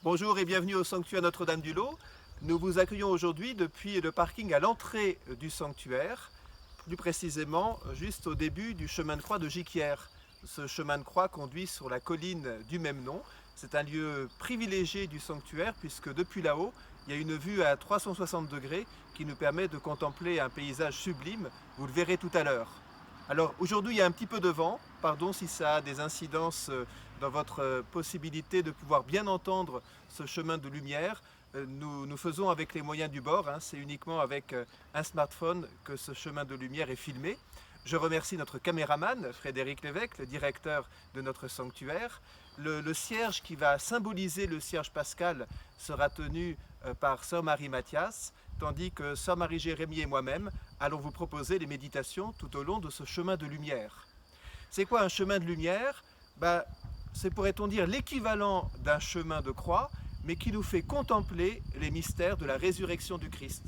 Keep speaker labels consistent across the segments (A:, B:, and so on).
A: Bonjour et bienvenue au sanctuaire Notre-Dame-du-Lot. Nous vous accueillons aujourd'hui depuis le parking à l'entrée du sanctuaire, plus précisément juste au début du chemin de croix de Giquière. Ce chemin de croix conduit sur la colline du même nom. C'est un lieu privilégié du sanctuaire puisque depuis là-haut, il y a une vue à 360 degrés qui nous permet de contempler un paysage sublime. Vous le verrez tout à l'heure. Alors aujourd'hui, il y a un petit peu de vent. Pardon si ça a des incidences dans votre possibilité de pouvoir bien entendre ce chemin de lumière. Nous faisons avec les moyens du bord, c'est uniquement avec un smartphone que ce chemin de lumière est filmé. Je remercie notre caméraman, Frédéric Lévesque, le directeur de notre sanctuaire. Le cierge qui va symboliser le cierge pascal sera tenu par Sœur Marie Mathias, tandis que Sœur Marie Jérémie et moi-même allons vous proposer les méditations tout au long de ce chemin de lumière. C'est quoi un chemin de lumière? C'est, pourrait-on dire, l'équivalent d'un chemin de croix, mais qui nous fait contempler les mystères de la résurrection du Christ.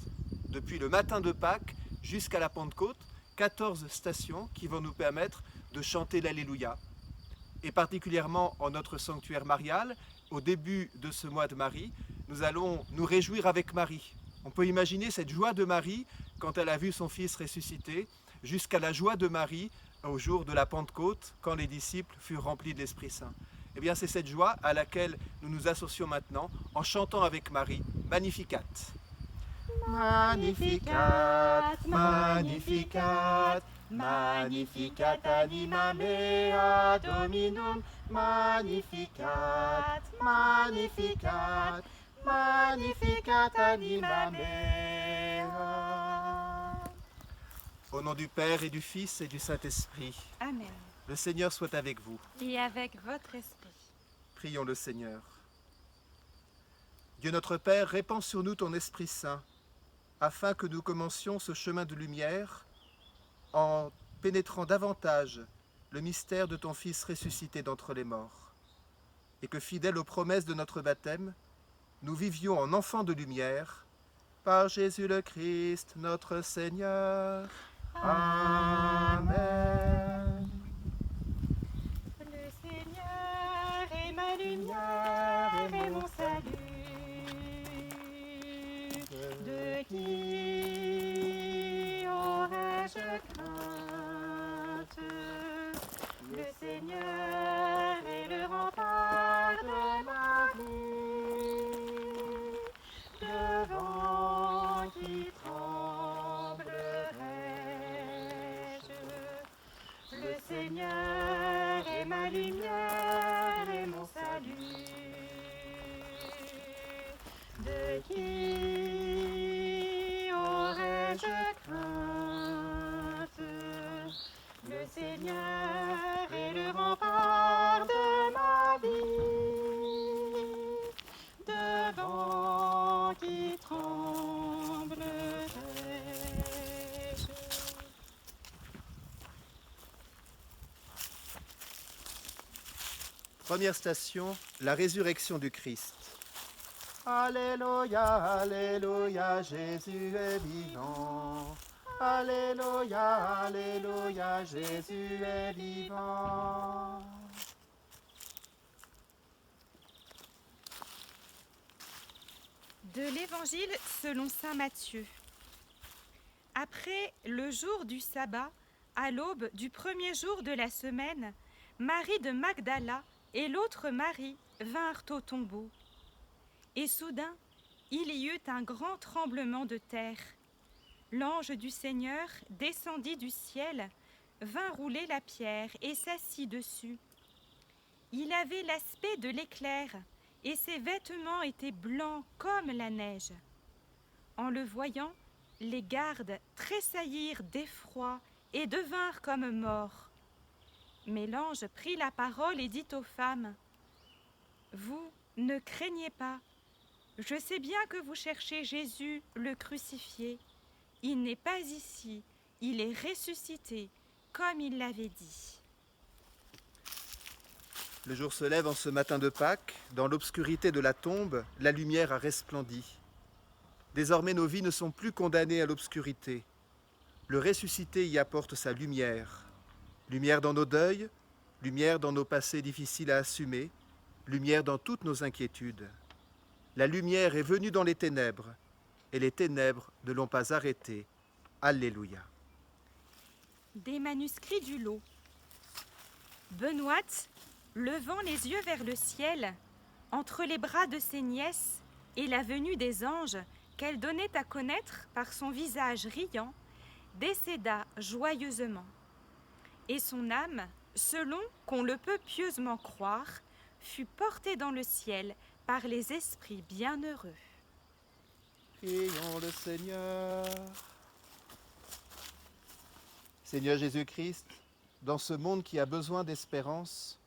A: Depuis le matin de Pâques jusqu'à la Pentecôte, 14 stations qui vont nous permettre de chanter l'Alléluia. Et particulièrement en notre sanctuaire marial, au début de ce mois de Marie, nous allons nous réjouir avec Marie. On peut imaginer cette joie de Marie quand elle a vu son fils ressuscité, jusqu'à la joie de Marie au jour de la Pentecôte, quand les disciples furent remplis de l'Esprit Saint. Eh bien, c'est cette joie à laquelle nous nous associons maintenant en chantant avec Marie Magnificat. Magnificat, Magnificat, Magnificat anima mea Dominum, Magnificat, Magnificat, Magnificat anima mea. Au nom du Père et du Fils et du Saint-Esprit.
B: Amen.
A: Le Seigneur soit avec vous.
B: Et avec votre esprit.
A: Prions le Seigneur. Dieu notre Père, répands sur nous ton Esprit Saint, afin que nous commencions ce chemin de lumière en pénétrant davantage le mystère de ton Fils ressuscité d'entre les morts, et que, fidèles aux promesses de notre baptême, nous vivions en enfants de lumière, par Jésus le Christ, notre Seigneur. Amen.
B: Le Seigneur est ma lumière et mon salut. De qui aurais-je crainte? Le Seigneur est le rempart de ma vie. Devant qui tremblerai-je? Le Seigneur est ma lumière et mon salut. De qui aurais-je crainte? Le Seigneur est le rempart de ma vie. Devant qui tremblerai-je?
A: Première station, la résurrection du Christ. Alléluia, Alléluia, Jésus est vivant. Alléluia, Alléluia, Jésus est vivant.
B: De l'Évangile selon saint Matthieu. Après le jour du sabbat, à l'aube du premier jour de la semaine, Marie de Magdala et l'autre Marie vinrent au tombeau. Et soudain, il y eut un grand tremblement de terre. L'ange du Seigneur descendit du ciel, vint rouler la pierre et s'assit dessus. Il avait l'aspect de l'éclair, et ses vêtements étaient blancs comme la neige. En le voyant, les gardes tressaillirent d'effroi et devinrent comme morts. Mais l'ange prit la parole et dit aux femmes : « Vous ne craignez pas. Je sais bien que vous cherchez Jésus, le crucifié. Il n'est pas ici, il est ressuscité, comme il l'avait dit. »
A: Le jour se lève en ce matin de Pâques. Dans l'obscurité de la tombe, la lumière a resplendi. Désormais, nos vies ne sont plus condamnées à l'obscurité. Le ressuscité y apporte sa lumière. Lumière dans nos deuils, lumière dans nos passés difficiles à assumer, lumière dans toutes nos inquiétudes. La lumière est venue dans les ténèbres, et les ténèbres ne l'ont pas arrêtée. Alléluia.
B: Des manuscrits du lot. Benoît, levant les yeux vers le ciel, entre les bras de ses nièces et la venue des anges qu'elle donnait à connaître par son visage riant, décéda joyeusement. Et son âme, selon qu'on le peut pieusement croire, fut portée dans le ciel par les esprits bienheureux.
A: Prions le Seigneur. Seigneur Jésus-Christ, dans ce monde qui a besoin d'espérance,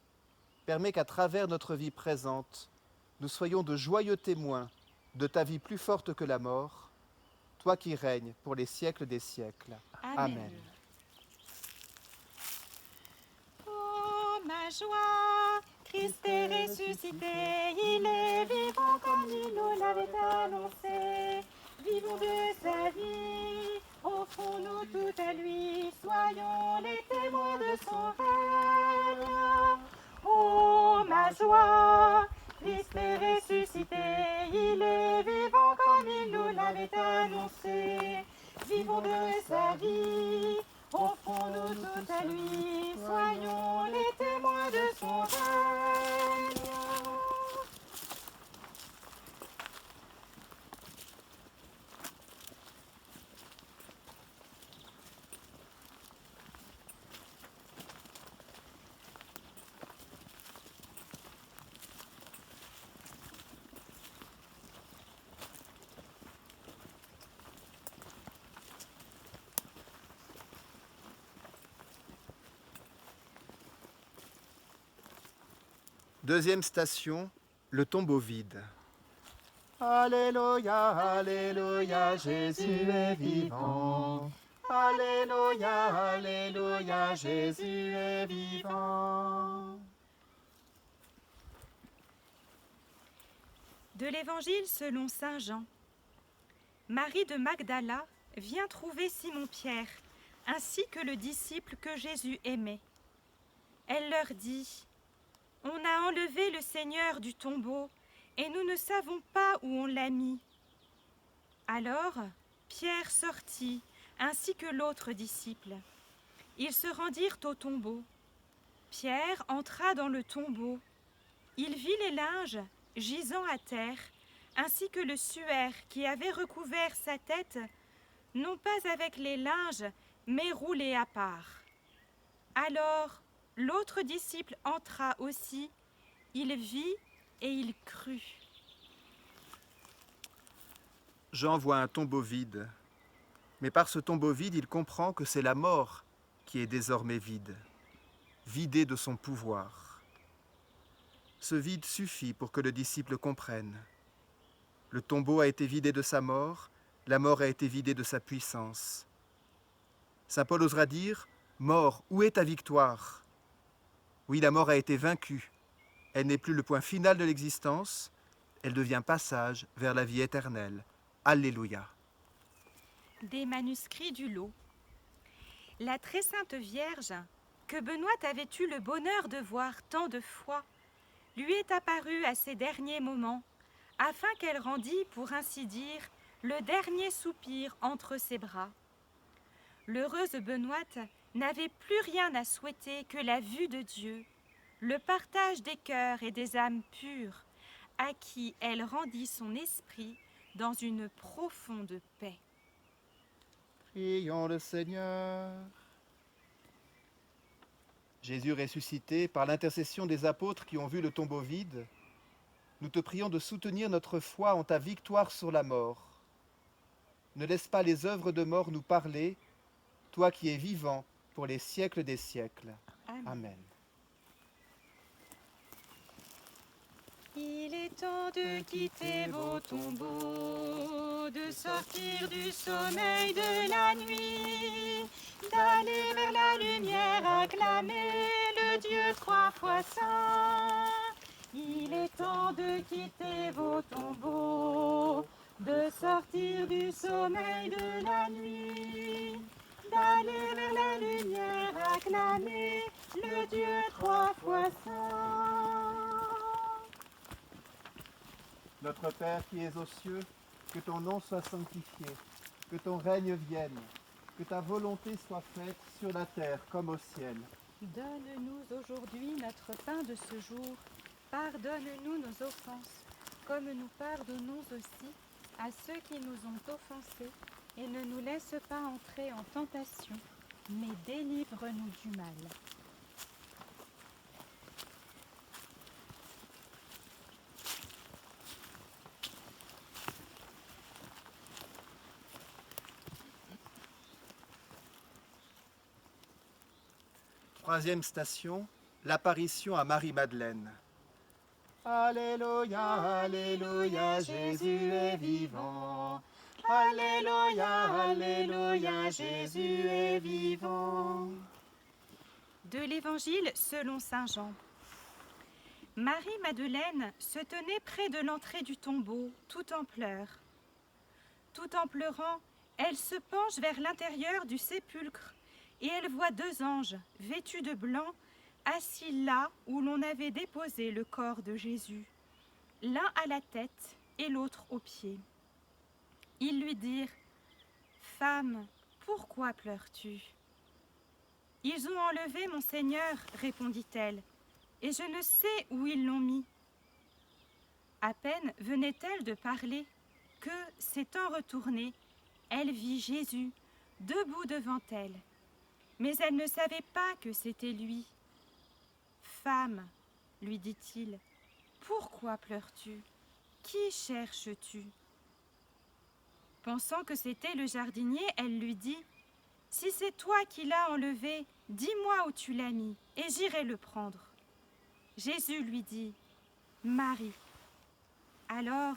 A: permets qu'à travers notre vie présente, nous soyons de joyeux témoins de ta vie plus forte que la mort, toi qui règnes pour les siècles des siècles. Amen.
B: Oh, ma joie, Christ est ressuscité, il est vivant comme il nous l'avait annoncé. Vivons de sa vie, offrons-nous tout à lui, soyons les témoins de son règne. Oh, ma joie, Christ est ressuscité, il est vivant comme il nous l'avait annoncé. Vivons de sa vie, offrons-nous tout à lui, soyons les témoins de son règne.
A: Deuxième station, le tombeau vide. Alléluia, Alléluia, Jésus est vivant. Alléluia, Alléluia, Jésus est vivant.
B: De l'Évangile selon saint Jean. Marie de Magdala vient trouver Simon-Pierre, ainsi que le disciple que Jésus aimait. Elle leur dit : « On a enlevé le Seigneur du tombeau, et nous ne savons pas où on l'a mis. » Alors Pierre sortit, ainsi que l'autre disciple. Ils se rendirent au tombeau. Pierre entra dans le tombeau. Il vit les linges gisant à terre, ainsi que le suaire qui avait recouvert sa tête, non pas avec les linges, mais roulé à part. Alors l'autre disciple entra aussi, il vit et il crut.
A: Jean voit un tombeau vide, mais par ce tombeau vide, il comprend que c'est la mort qui est désormais vide, vidée de son pouvoir. Ce vide suffit pour que le disciple comprenne. Le tombeau a été vidé de sa mort, la mort a été vidée de sa puissance. Saint Paul osera dire : « Mort, où est ta victoire ?» Oui, la mort a été vaincue. Elle n'est plus le point final de l'existence, elle devient passage vers la vie éternelle. Alléluia.
B: Des manuscrits du lot. La très sainte Vierge, que Benoît avait eu le bonheur de voir tant de fois, lui est apparue à ses derniers moments, afin qu'elle rendît, pour ainsi dire, le dernier soupir entre ses bras. L'heureuse Benoît n'avait plus rien à souhaiter que la vue de Dieu, le partage des cœurs et des âmes pures, à qui elle rendit son esprit dans une profonde paix.
A: Prions le Seigneur. Jésus ressuscité, par l'intercession des apôtres qui ont vu le tombeau vide, nous te prions de soutenir notre foi en ta victoire sur la mort. Ne laisse pas les œuvres de mort nous parler, toi qui es vivant pour les siècles des siècles. Amen.
B: Il est temps de quitter vos tombeaux, de sortir du sommeil de la nuit, d'aller vers la lumière acclamer le Dieu 3 fois saint. Il est temps de quitter vos tombeaux, de sortir du sommeil de la nuit, d'aller vers la lumière acclamer le Dieu 3 fois saint.
A: Notre Père qui es aux cieux, que ton nom soit sanctifié, que ton règne vienne, que ta volonté soit faite sur la terre comme au ciel.
B: Donne-nous aujourd'hui notre pain de ce jour. Pardonne-nous nos offenses, comme nous pardonnons aussi à ceux qui nous ont offensés. Et ne nous laisse pas entrer en tentation, mais délivre-nous du mal.
A: Troisième station, l'apparition à Marie-Madeleine. Alléluia, Alléluia, Jésus est vivant. Alléluia, Alléluia, Jésus est vivant.
B: De l'Évangile selon saint Jean. Marie-Madeleine se tenait près de l'entrée du tombeau, tout en pleurs. Tout en pleurant, elle se penche vers l'intérieur du sépulcre et elle voit deux anges, vêtus de blanc, assis là où l'on avait déposé le corps de Jésus, l'un à la tête et l'autre aux pieds. Ils lui dirent : « Femme, pourquoi pleures-tu ? » « Ils ont enlevé mon Seigneur, répondit-elle, et je ne sais où ils l'ont mis. » À peine venait-elle de parler que, s'étant retournée, elle vit Jésus debout devant elle. Mais elle ne savait pas que c'était lui. « Femme, lui dit-il, pourquoi pleures-tu ? Qui cherches-tu ? » Pensant que c'était le jardinier, elle lui dit : « Si c'est toi qui l'as enlevé, dis-moi où tu l'as mis, et j'irai le prendre. » Jésus lui dit : « Marie. » Alors,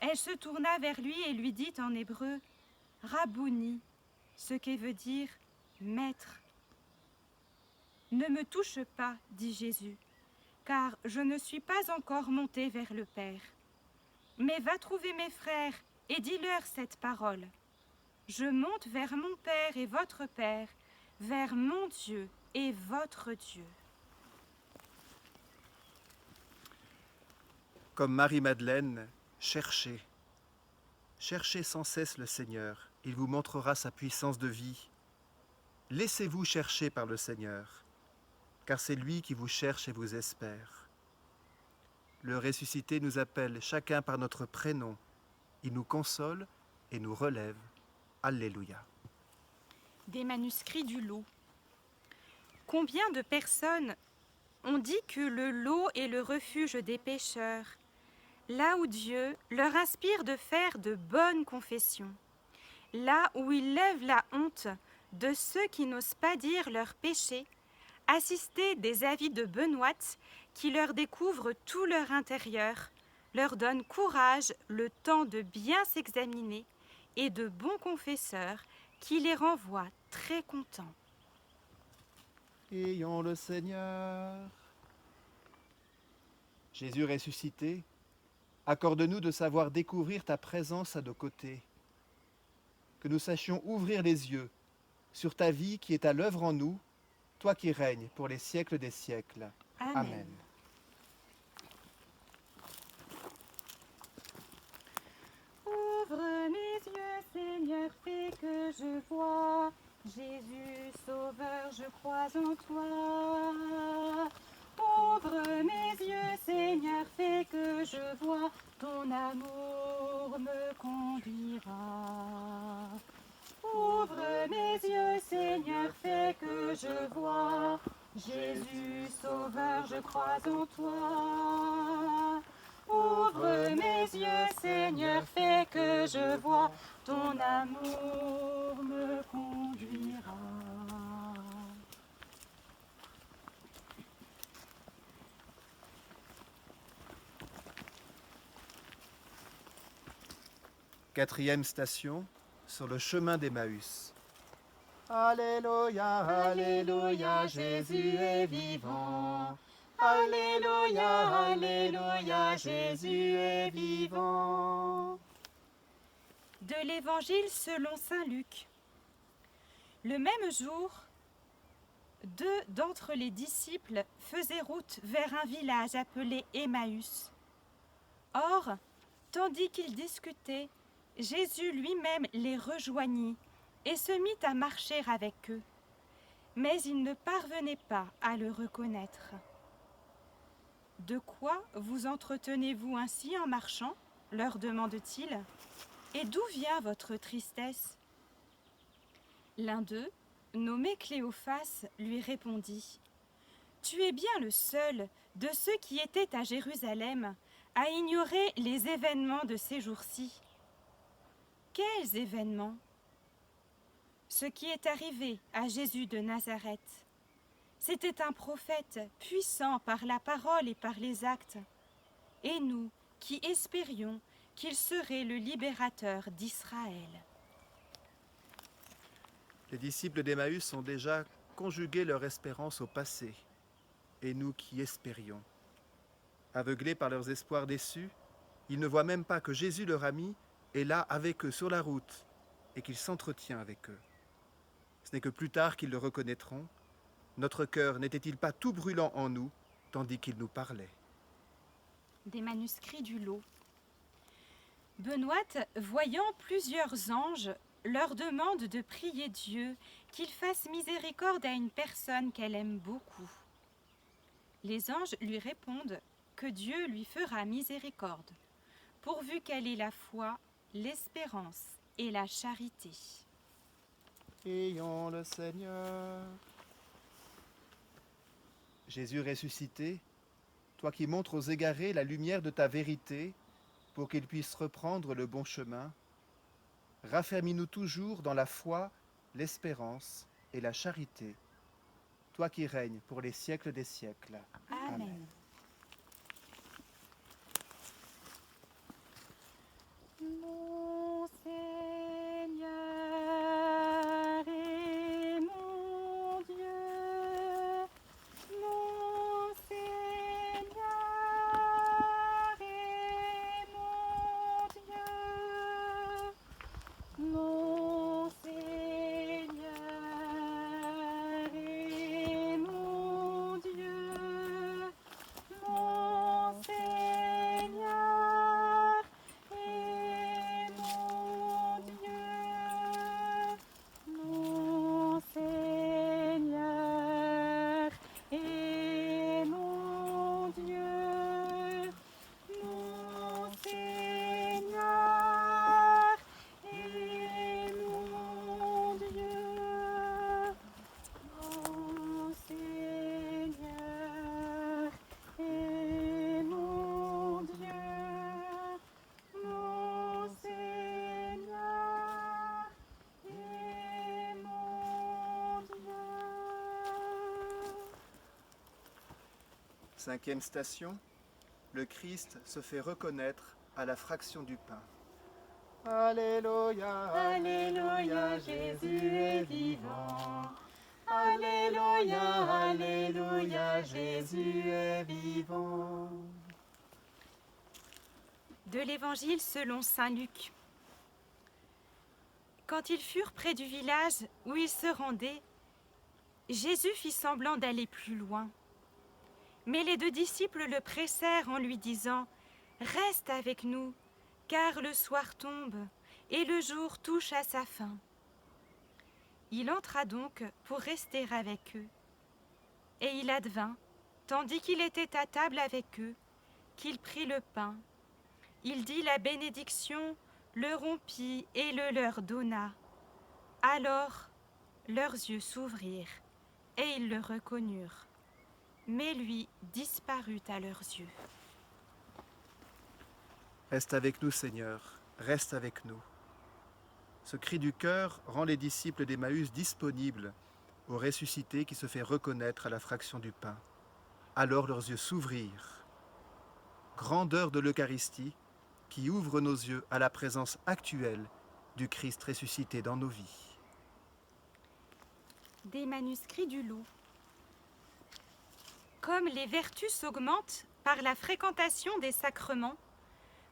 B: elle se tourna vers lui et lui dit en hébreu : « Rabouni », ce qui veut dire « Maître ». « Ne me touche pas, dit Jésus, car je ne suis pas encore monté vers le Père. Mais va trouver mes frères et dis-leur cette parole. Je monte vers mon Père et votre Père, vers mon Dieu et votre Dieu. »
A: Comme Marie-Madeleine, cherchez. Cherchez sans cesse le Seigneur, il vous montrera sa puissance de vie. Laissez-vous chercher par le Seigneur, car c'est lui qui vous cherche et vous espère. Le ressuscité nous appelle chacun par notre prénom. Il nous console et nous relève. Alléluia.
B: Des manuscrits du lot. Combien de personnes ont dit que le lot est le refuge des pécheurs, là où Dieu leur inspire de faire de bonnes confessions, là où il lève la honte de ceux qui n'osent pas dire leurs péchés, assister des avis de benoîtes qui leur découvrent tout leur intérieur, leur donnent courage, le temps de bien s'examiner, et de bons confesseurs qui les renvoient très contents.
A: Ayons le Seigneur. Jésus ressuscité, accorde-nous de savoir découvrir ta présence à nos côtés, que nous sachions ouvrir les yeux sur ta vie qui est à l'œuvre en nous, toi qui règnes pour les siècles des siècles.
B: Amen.
A: Amen.
B: Ouvre mes yeux, Seigneur, fais que je vois. Jésus, Sauveur, je crois en toi. Ouvre mes yeux, Seigneur, fais que je vois. Ton amour me conduira. Ouvre mes yeux, Seigneur, fais que je vois. Jésus, Sauveur, je crois en toi. Ouvre mes yeux, Seigneur, fais que je vois. Ton amour me conduira.
A: Quatrième station, sur le chemin d'Emmaüs. Alléluia, Alléluia, Jésus est vivant. Alléluia, Alléluia, Jésus est vivant.
B: De l'Évangile selon saint Luc. Le même jour, deux d'entre les disciples faisaient route vers un village appelé Emmaüs. Or, Tandis qu'ils discutaient, Jésus lui-même les rejoignit et se mit à marcher avec eux. Mais ils ne parvenaient pas à le reconnaître. « De quoi vous entretenez-vous ainsi en marchant ?» leur demande-t-il. « Et d'où vient votre tristesse ?» L'un d'eux, nommé Cléophas, lui répondit. « Tu es bien le seul de ceux qui étaient à Jérusalem à ignorer les événements de ces jours-ci. » « Quels événements ?» Ce qui est arrivé à Jésus de Nazareth. C'était un prophète puissant par la parole et par les actes. Et nous, qui espérions qu'il serait le libérateur d'Israël.
A: Les disciples d'Emmaüs ont déjà conjugué leur espérance au passé, et nous qui espérions. Aveuglés par leurs espoirs déçus, ils ne voient même pas que Jésus leur ami est là avec eux sur la route et qu'il s'entretient avec eux. Ce n'est que plus tard qu'ils le reconnaîtront. Notre cœur n'était-il pas tout brûlant en nous, tandis qu'il nous parlait?
B: Des manuscrits du lot. Benoît, voyant plusieurs anges, leur demande de prier Dieu qu'il fasse miséricorde à une personne qu'elle aime beaucoup. Les anges lui répondent que Dieu lui fera miséricorde, pourvu qu'elle ait la foi, l'espérance et la charité.
A: Prions le Seigneur. Jésus ressuscité, toi qui montres aux égarés la lumière de ta vérité, pour qu'ils puissent reprendre le bon chemin, raffermis-nous toujours dans la foi, l'espérance et la charité, toi qui règnes pour les siècles des siècles.
B: Amen. Mon Seigneur et mon Dieu, mon Seigneur et mon Dieu, mon Seigneur et mon Dieu, mon Seigneur et mon Dieu, mon Seigneur et mon Dieu, mon Seigneur et mon Dieu, mon Seigneur et mon Dieu, mon Seigneur et mon Dieu.
A: Cinquième station, le Christ se fait reconnaître à la fraction du pain. Alléluia,
B: Alléluia, Jésus est vivant. Alléluia, Alléluia, Jésus est vivant. De l'Évangile selon saint Luc. Quand ils furent près du village où ils se rendaient, Jésus fit semblant d'aller plus loin. Mais les deux disciples le pressèrent en lui disant « Reste avec nous, car le soir tombe et le jour touche à sa fin. » Il entra donc pour rester avec eux. Et il advint, tandis qu'il était à table avec eux, qu'il prit le pain. Il dit la bénédiction, le rompit et le leur donna. Alors leurs yeux s'ouvrirent et ils le reconnurent. Mais lui disparut à leurs yeux.
A: Reste avec nous, Seigneur, reste avec nous. Ce cri du cœur rend les disciples d'Emmaüs disponibles au ressuscité qui se fait reconnaître à la fraction du pain. Alors leurs yeux s'ouvrirent. Grandeur de l'Eucharistie qui ouvre nos yeux à la présence actuelle du Christ ressuscité dans nos vies.
B: Des manuscrits du lot. Comme les vertus s'augmentent par la fréquentation des sacrements,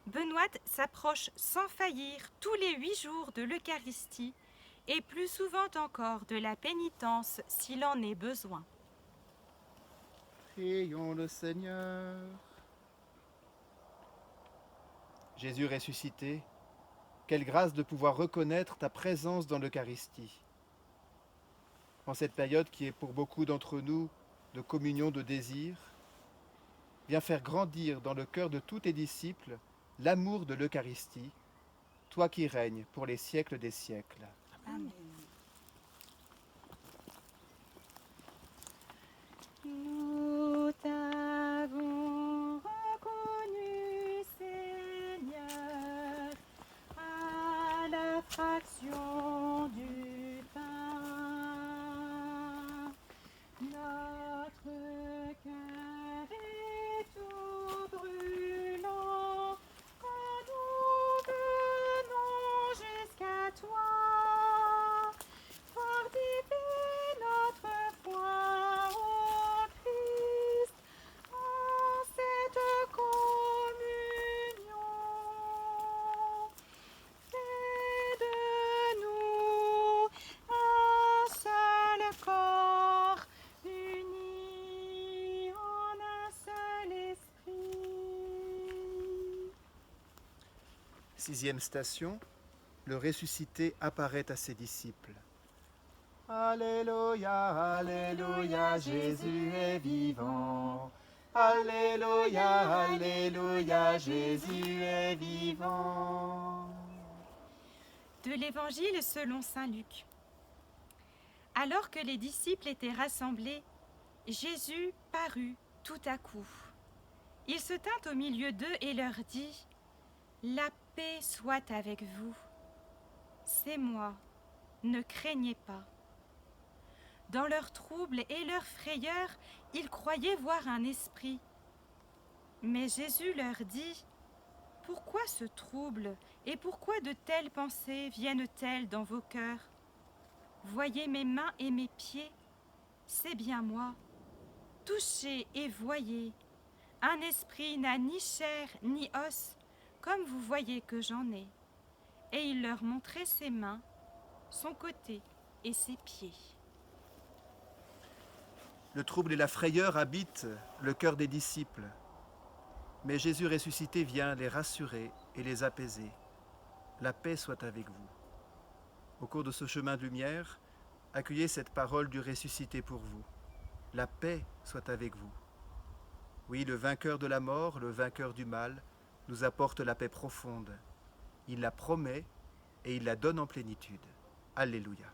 B: Benoît s'approche sans faillir tous les 8 jours de l'Eucharistie et plus souvent encore de la pénitence s'il en est besoin.
A: Prions le Seigneur. Jésus ressuscité, quelle grâce de pouvoir reconnaître ta présence dans l'Eucharistie. En cette période qui est pour beaucoup d'entre nous de communion de désir, viens faire grandir dans le cœur de tous tes disciples l'amour de l'Eucharistie, toi qui règnes pour les siècles des siècles.
B: Amen. Nous t'avons reconnu, Seigneur, à la fraction du pain. Notre cœur est tout brûlant quand nous venons jusqu'à toi. Fortifie notre foi au Christ en cette communion. Fais de nous un seul corps, unis en un seul esprit.
A: 6e station, le ressuscité apparaît à ses disciples. Alléluia, Alléluia, Jésus est vivant. Alléluia, Alléluia, Jésus est vivant.
B: De l'Évangile selon saint Luc. Alors que les disciples étaient rassemblés, Jésus parut tout à coup. Il se tint au milieu d'eux et leur dit : « La paix soit avec vous. C'est moi, ne craignez pas. » Dans leur trouble et leur frayeur, ils croyaient voir un esprit. Mais Jésus leur dit : « Pourquoi ce trouble et pourquoi de telles pensées viennent-elles dans vos cœurs ? Voyez mes mains et mes pieds, c'est bien moi. Touchez et voyez. Un esprit n'a ni chair ni os, comme vous voyez que j'en ai. » Et il leur montrait ses mains, son côté et ses pieds.
A: Le trouble et la frayeur habitent le cœur des disciples. Mais Jésus ressuscité vient les rassurer et les apaiser. La paix soit avec vous. Au cours de ce chemin de lumière, accueillez cette parole du ressuscité pour vous. La paix soit avec vous. Oui, le vainqueur de la mort, le vainqueur du mal, nous apporte la paix profonde. Il la promet et il la donne en plénitude. Alléluia.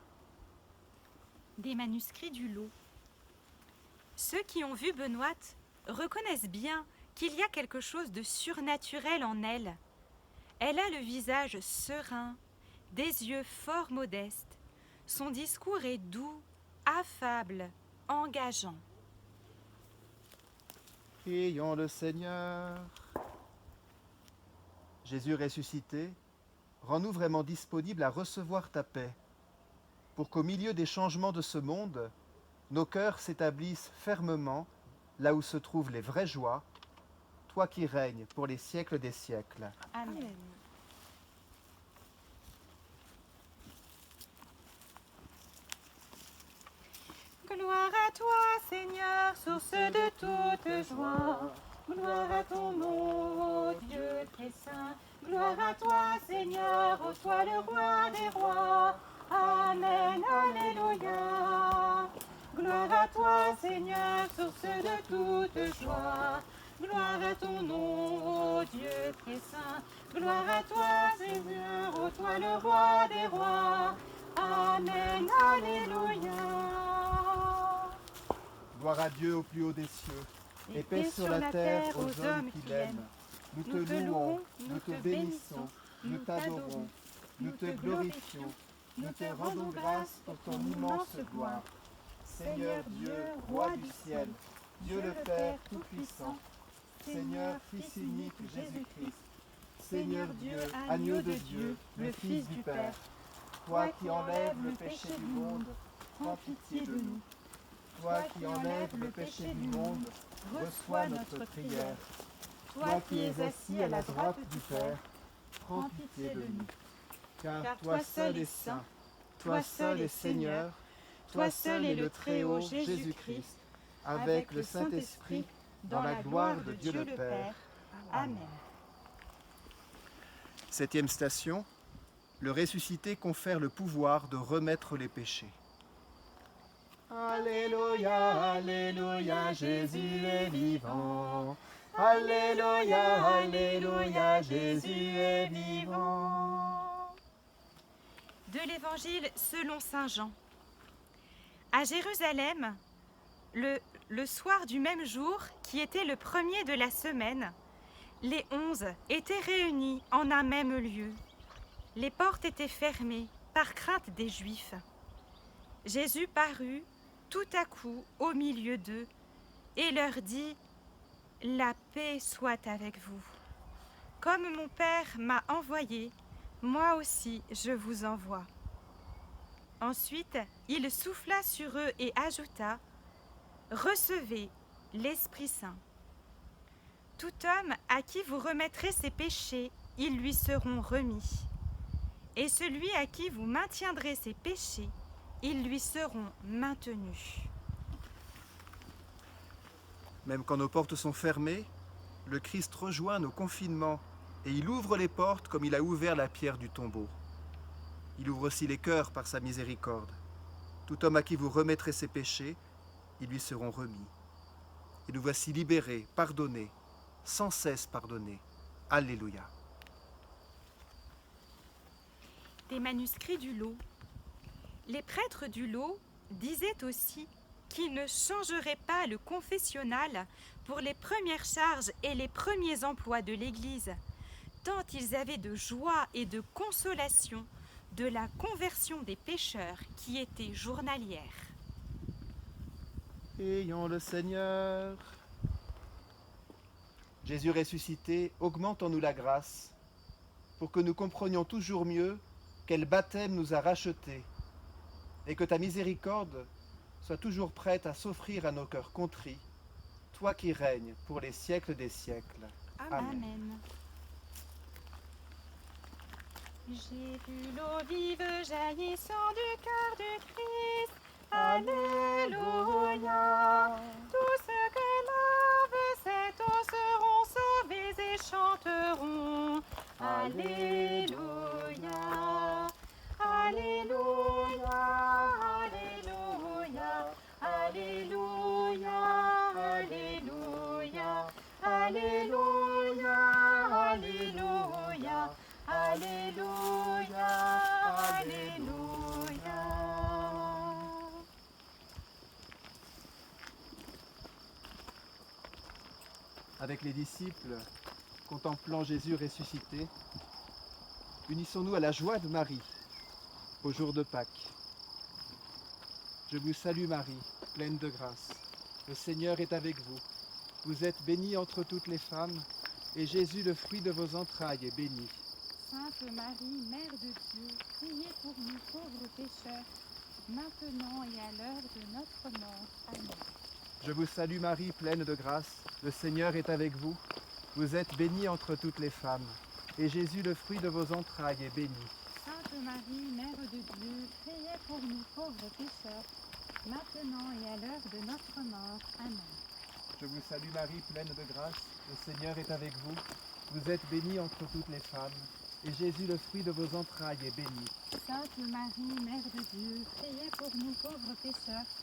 B: Des manuscrits du lot. Ceux qui ont vu Benoîte reconnaissent bien qu'il y a quelque chose de surnaturel en elle. Elle a le visage serein, des yeux fort modestes. Son discours est doux, affable, engageant.
A: Prions le Seigneur. Jésus ressuscité, rends-nous vraiment disponibles à recevoir ta paix, pour qu'au milieu des changements de ce monde, nos cœurs s'établissent fermement là où se trouvent les vraies joies, toi qui règnes pour les siècles des siècles.
B: Amen. Gloire à toi, Seigneur, source de toute joie. Gloire à ton nom, ô Dieu très saint. Gloire à toi, Seigneur, ô toi le roi des rois. Amen, alléluia. Gloire à toi, Seigneur, source de toute joie. Gloire à ton nom, ô Dieu très saint. Gloire à toi, Seigneur, ô toi le roi des rois. Amen, alléluia.
A: Gloire à Dieu au plus haut des cieux,
B: Et paix sur la terre aux hommes qui l'aiment.
A: Nous te louons, nous te bénissons, nous t'adorons, nous te glorifions, nous te rendons grâce pour ton immense gloire. Seigneur Dieu, roi du ciel, Dieu le Père Tout-Puissant, Seigneur Fils unique Jésus-Christ, Seigneur Dieu, agneau de Dieu, le Fils du Père, toi qui enlèves le péché du monde, prends pitié de nous. Toi qui enlèves le péché du monde, reçois notre prière. Toi qui es assis à la droite du Père, prends pitié de nous. Car toi seul es saint, toi seul es Seigneur, toi seul est le Très-Haut Jésus-Christ, avec le Saint-Esprit, dans la gloire de Dieu le Père.
B: Amen.
A: Septième station, le ressuscité confère le pouvoir de remettre les péchés. Alléluia, Alléluia, Jésus est vivant. Alléluia, Alléluia, Jésus est vivant.
B: De l'Évangile selon saint Jean. À Jérusalem, le soir du même jour, qui était le premier de la semaine, les 11 étaient réunis en un même lieu. Les portes étaient fermées par crainte des Juifs. Jésus parut tout à coup au milieu d'eux et leur dit « La paix soit avec vous. Comme mon Père m'a envoyé, moi aussi je vous envoie. » Ensuite, il souffla sur eux et ajouta « Recevez l'Esprit Saint. Tout homme à qui vous remettrez ses péchés, ils lui seront remis. Et celui à qui vous maintiendrez ses péchés, ils lui seront maintenus. »
A: Même quand nos portes sont fermées, le Christ rejoint nos confinements et il ouvre les portes comme il a ouvert la pierre du tombeau. Il ouvre aussi les cœurs par sa miséricorde. Tout homme à qui vous remettrez ses péchés, ils lui seront remis. Et nous voici libérés, pardonnés, sans cesse pardonnés. Alléluia.
B: Des manuscrits du lot. Les prêtres du lot disaient aussi qu'ils ne changeraient pas le confessionnal pour les premières charges et les premiers emplois de l'Église, tant ils avaient de joie et de consolation de la conversion des pécheurs qui étaient journalières.
A: Ayons le Seigneur. Jésus ressuscité, augmente en nous la grâce pour que nous comprenions toujours mieux quel baptême nous a rachetés et que ta miséricorde soit toujours prête à s'offrir à nos cœurs contrits, toi qui règnes pour les siècles des siècles.
B: Amen. J'ai vu l'eau vive jaillissant du cœur du Christ. Alléluia. Tous ceux que lave cette eau seront sauvés et chanteront. Alléluia. Alléluia. Alléluia. Alléluia. Alléluia. Alléluia. Alléluia. Alléluia, Alléluia.
A: Avec les disciples, contemplant Jésus ressuscité, unissons-nous à la joie de Marie, au jour de Pâques. Je vous salue Marie, pleine de grâce. Le Seigneur est avec vous. Vous êtes bénie entre toutes les femmes, et Jésus, le fruit de vos entrailles, est béni.
B: Sainte Marie, Mère de Dieu, priez pour nous pauvres pécheurs, maintenant et à l'heure de notre mort. Amen.
A: Je vous salue Marie, pleine de grâce. Le Seigneur est avec vous. Vous êtes bénie entre toutes les femmes, et Jésus, le fruit de vos entrailles, est béni.
B: Sainte Marie, Mère de Dieu, priez pour nous pauvres pécheurs, maintenant et à l'heure de notre mort. Amen.
A: Je vous salue Marie, pleine de grâce. Le Seigneur est avec vous. Vous êtes bénie entre toutes les femmes, et Jésus, le fruit de vos entrailles, est béni.
B: Sainte Marie, Mère de Dieu, priez pour nous pauvres pécheurs,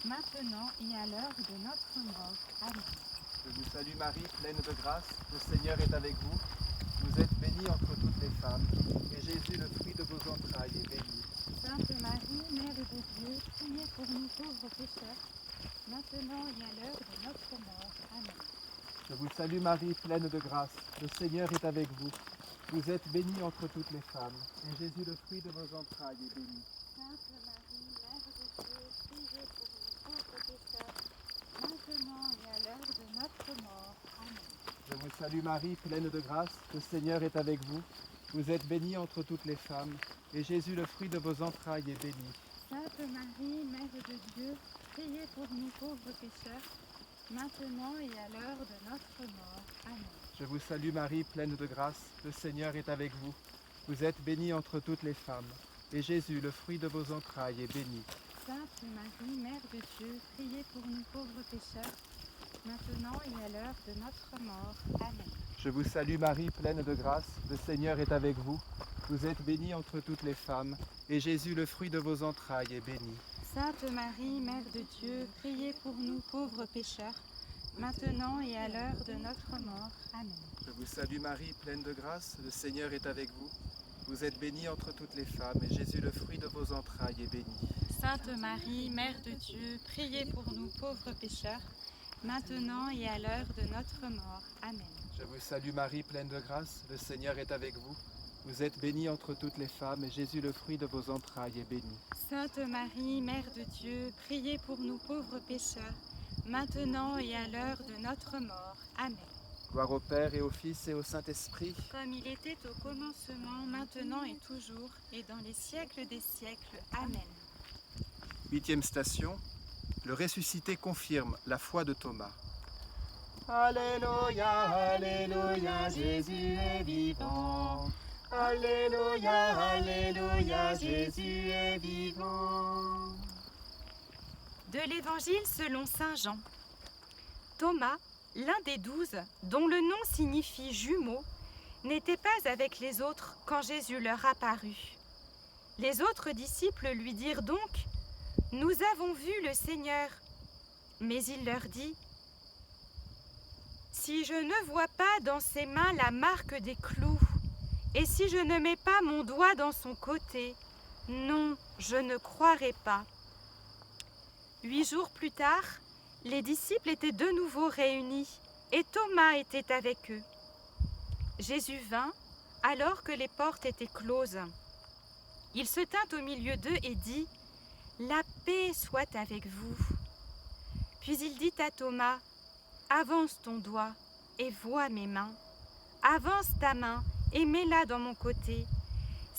B: maintenant et à l'heure de notre mort. Amen.
A: Je vous salue Marie, pleine de grâce. Le Seigneur est avec vous. Vous êtes bénie entre toutes les femmes, et Jésus, le fruit de vos entrailles, est béni.
B: Sainte Marie, Mère de Dieu, priez pour nous pauvres pécheurs, maintenant et à l'heure de notre mort. Amen.
A: Je vous salue Marie, pleine de grâce. Le Seigneur est avec vous. Vous êtes bénie entre toutes les femmes, et Jésus, le fruit de vos entrailles, est béni.
B: Sainte Marie, Mère de Dieu, priez pour nous pauvres pécheurs, maintenant et à l'heure de notre mort. Amen.
A: Je vous salue Marie, pleine de grâce. Le Seigneur est avec vous. Vous êtes bénie entre toutes les femmes, et Jésus, le fruit de vos entrailles, est béni.
B: Sainte Marie, Mère de Dieu, priez pour nous pauvres pécheurs, maintenant et à l'heure de notre mort. Amen.
A: Je vous salue Marie, pleine de grâce. Le Seigneur est avec vous. Vous êtes bénie entre toutes les femmes, et Jésus, le fruit de vos entrailles, est béni.
B: Sainte Marie, Mère de Dieu, priez pour nous pauvres pécheurs, maintenant et à l'heure de notre mort. Amen.
A: Je vous salue Marie, pleine de grâce, le Seigneur est avec vous. Vous êtes bénie entre toutes les femmes, et Jésus, le fruit de vos entrailles, est béni.
B: Sainte Marie, Mère de Dieu, priez pour nous pauvres pécheurs, maintenant et à l'heure de notre mort. Amen.
A: Je vous salue Marie, pleine de grâce, le Seigneur est avec vous. Vous êtes bénie entre toutes les femmes, et Jésus, le fruit de vos entrailles, est béni.
B: Sainte Marie, Mère de Dieu, priez pour nous pauvres pécheurs, maintenant et à l'heure de notre mort. Amen.
A: Je vous salue Marie, pleine de grâce, le Seigneur est avec vous. Vous êtes bénie entre toutes les femmes, et Jésus, le fruit de vos entrailles, est béni.
B: Sainte Marie, Mère de Dieu, priez pour nous pauvres pécheurs, maintenant et à l'heure de notre mort. Amen.
A: Gloire au Père et au Fils et au Saint-Esprit.
B: Comme il était au commencement, maintenant et toujours, et dans les siècles des siècles. Amen.
A: 8e station, le ressuscité confirme la foi de Thomas. Alléluia, Alléluia, Jésus est vivant. Alléluia, Alléluia, Jésus est vivant.
B: De l'Évangile selon saint Jean. Thomas, l'un des 12, dont le nom signifie jumeau, n'était pas avec les autres quand Jésus leur apparut. Les autres disciples lui dirent donc : « Nous avons vu le Seigneur. » Mais il leur dit : « Si je ne vois pas dans ses mains la marque des clous, et si je ne mets pas mon doigt dans son côté, non, je ne croirai pas. » 8 jours plus tard, les disciples étaient de nouveau réunis, et Thomas était avec eux. Jésus vint, alors que les portes étaient closes. Il se tint au milieu d'eux et dit : « La paix soit avec vous. » Puis il dit à Thomas : « Avance ton doigt et vois mes mains. Avance ta main et mets-la dans mon côté.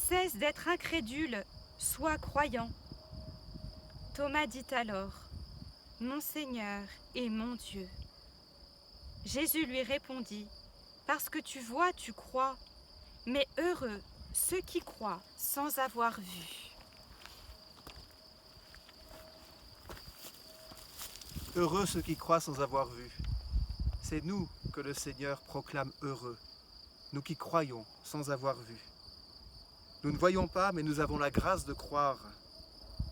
B: Cesse d'être incrédule, sois croyant. » Thomas dit alors : « Mon Seigneur et mon Dieu. » Jésus lui répondit : « Parce que tu vois, tu crois, mais heureux ceux qui croient sans avoir vu. »
A: Heureux ceux qui croient sans avoir vu. C'est nous que le Seigneur proclame heureux, nous qui croyons sans avoir vu. Nous ne voyons pas, mais nous avons la grâce de croire.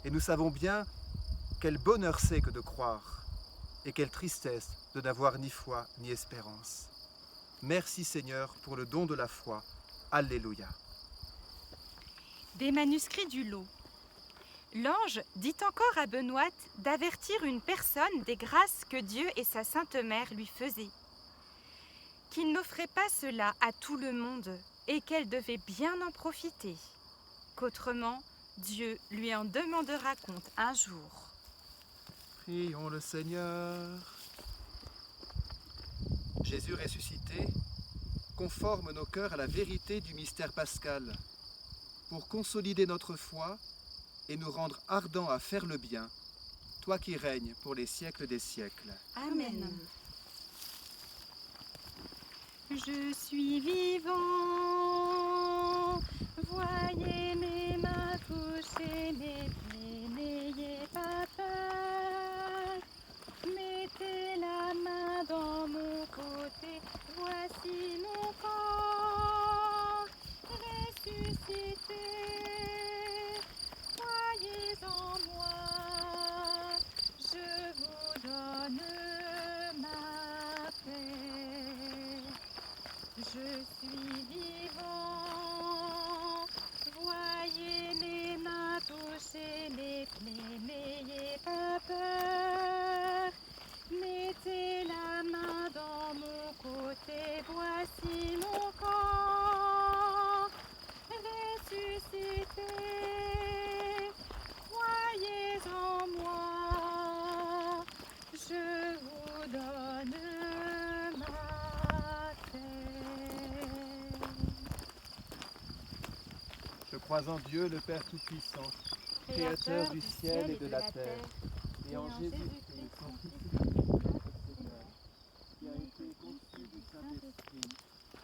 A: Et nous savons bien quel bonheur c'est que de croire, et quelle tristesse de n'avoir ni foi ni espérance. Merci Seigneur pour le don de la foi. Alléluia.
B: Des manuscrits du lot. L'ange dit encore à Benoît d'avertir une personne des grâces que Dieu et sa Sainte Mère lui faisaient, qu'il n'offrait pas cela à tout le monde et qu'elle devait bien en profiter, qu'autrement Dieu lui en demandera compte un jour.
A: Prions le Seigneur. Jésus ressuscité conforme nos cœurs à la vérité du mystère pascal pour consolider notre foi et nous rendre ardents à faire le bien, toi qui règnes pour les siècles des siècles.
B: Amen. Je suis vivant, voyez mes mains toucher mes pieds, n'ayez pas peur, mettez la main dans mon côté, voici mon corps ressuscité. Croyez en moi, je vous donne ma paix. Je suis vivant, voyez mes mains toucher mes plaies, n'ayez pas peur. Mettez la main dans mon côté, voici mon corps ressuscité. Croyez en moi, je vous donne ma paix.
A: Je crois en Dieu, le Père Tout-Puissant, Créateur du ciel et de la terre, et en Jésus-Christ, son Fils unique, notre Seigneur, qui a été conçu du Saint-Esprit,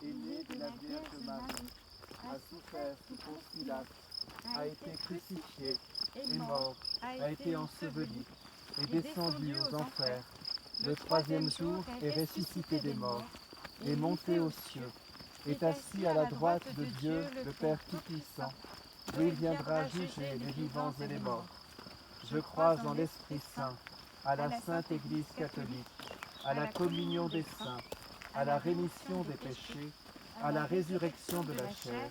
A: est né de la Vierge Marie, a souffert sous Ponce Pilate, a été crucifié, est mort, a été enseveli, est descendu aux enfers, le troisième jour est ressuscité des morts, est monté aux cieux, est assis à la droite de Dieu, le Père Tout-Puissant, d'où il viendra juger les vivants et les morts. Je crois en l'Esprit Saint, à la Sainte Église catholique, à la communion des saints, à la rémission des péchés, à la résurrection de la chair,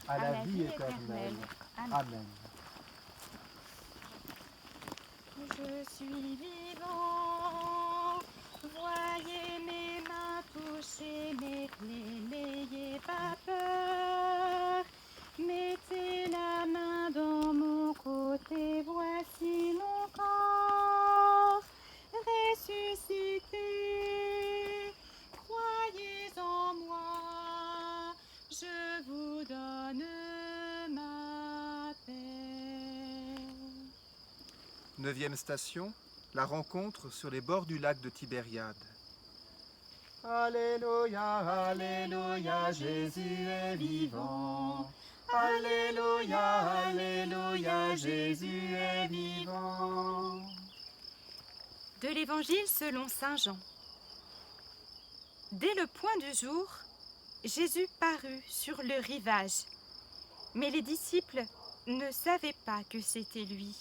A: à la vie éternelle. Amen.
B: Je suis vivant, voyez mes mains toucher mes plaies, n'ayez pas peur. Mettez la main dans mon côté, voici mon corps ressuscité. Croyez en moi, je vous donne ma paix.
A: 9e station, la rencontre sur les bords du lac de Tibériade. Alléluia, Alléluia, Jésus est vivant. Alléluia, Alléluia, Jésus est vivant.
B: De l'Évangile selon saint Jean. Dès le point du jour, Jésus parut sur le rivage, mais les disciples ne savaient pas que c'était lui.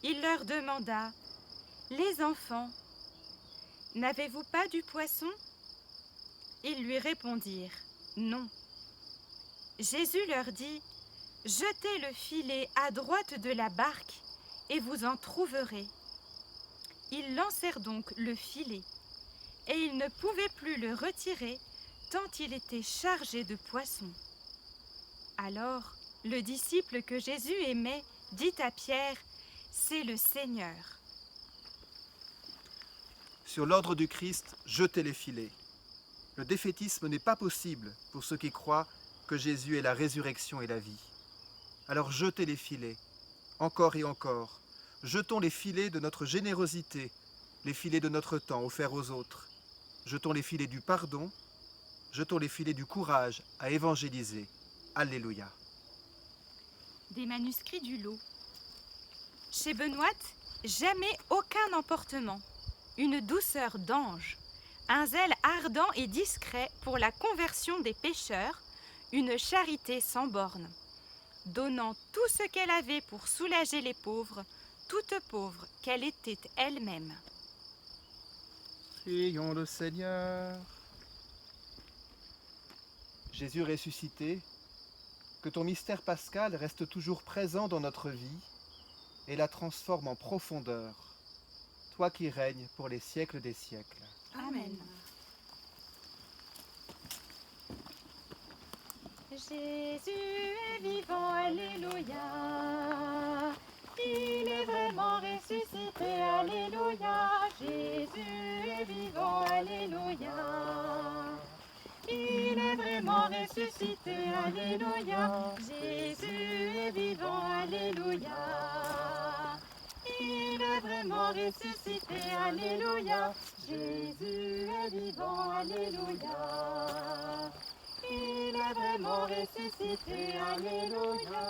B: Il leur demanda, « Les enfants, n'avez-vous pas du poisson ?» Ils lui répondirent, « Non. » Jésus leur dit, « Jetez le filet à droite de la barque et vous en trouverez. » Ils lancèrent donc le filet, et ils ne pouvaient plus le retirer tant il était chargé de poissons. Alors, le disciple que Jésus aimait dit à Pierre, « C'est le Seigneur. »
A: Sur l'ordre du Christ, jetez les filets. Le défaitisme n'est pas possible pour ceux qui croient que Jésus est la résurrection et la vie. Alors jetez les filets, encore et encore. Jetons les filets de notre générosité, les filets de notre temps offerts aux autres. Jetons les filets du pardon, jetons les filets du courage à évangéliser. Alléluia.
B: Des manuscrits du lot. Chez Benoît, jamais aucun emportement, une douceur d'ange, un zèle ardent et discret pour la conversion des pécheurs, une charité sans bornes, donnant tout ce qu'elle avait pour soulager les pauvres, toute pauvre qu'elle était elle-même.
A: Prions le Seigneur. Jésus ressuscité, que ton mystère pascal reste toujours présent dans notre vie et la transforme en profondeur, toi qui règnes pour les siècles des siècles.
B: Amen. Jésus est vivant, alléluia. Il est vraiment ressuscité, alléluia. Jésus est vivant, alléluia. Il est vraiment ressuscité, alléluia. Jésus est vivant, alléluia. Il est vraiment ressuscité, alléluia. Jésus est vivant, alléluia. Il est vraiment ressuscité, alléluia.